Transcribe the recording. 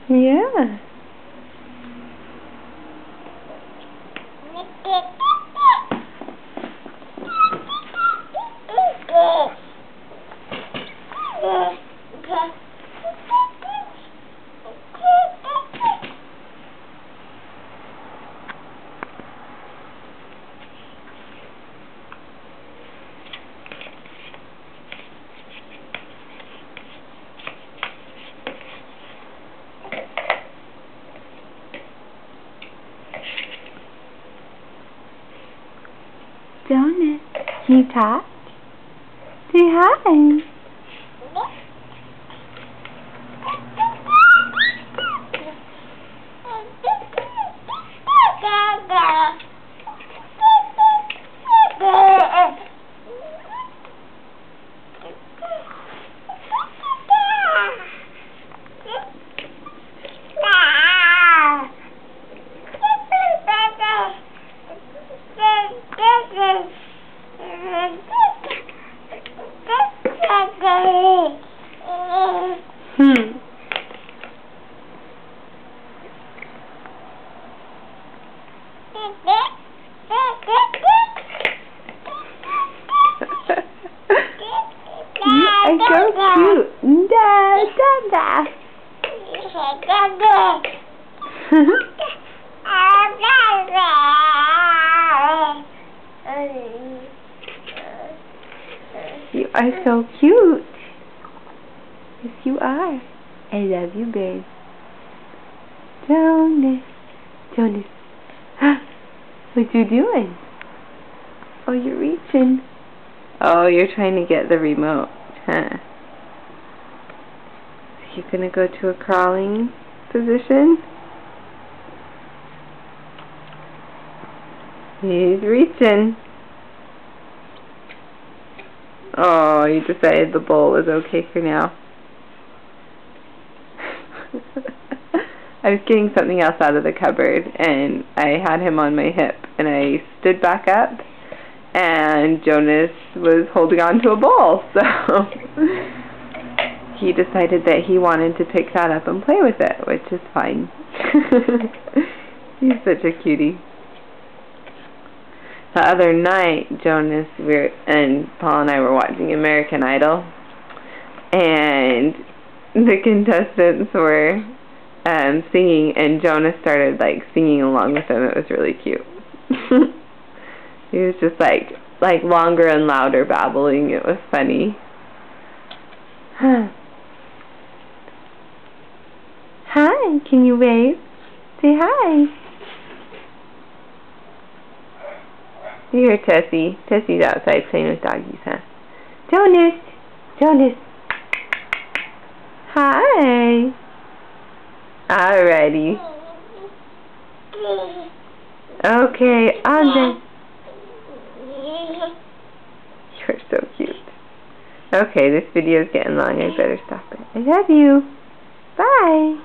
Yeah. Jonas, can you talk? Say hi. You are so cute. Da, da, da. You are so cute. Yes, you are. I love you, babe. Jonas. Jonas. What you doing? Oh, you're reaching. Oh, you're trying to get the remote, huh? You're gonna go to a crawling position? He's reaching. Oh, you decided the bowl was okay for now. I was getting something else out of the cupboard, and I had him on my hip, and I stood back up, and Jonas was holding on to a bowl, so he decided that he wanted to pick that up and play with it, which is fine. He's such a cutie. The other night, Jonas and Paul and I were watching American Idol, and the contestants were singing, and Jonas started singing along with them. It was really cute. He was just like longer and louder babbling. It was funny. Hi, can you wave? Say hi. You hear Tessie. Tessie's outside playing with doggies, huh? Jonas! Jonas! Hi! Alrighty. Okay, on then. You're so cute. Okay, this video is getting long. I better stop it. I love you. Bye!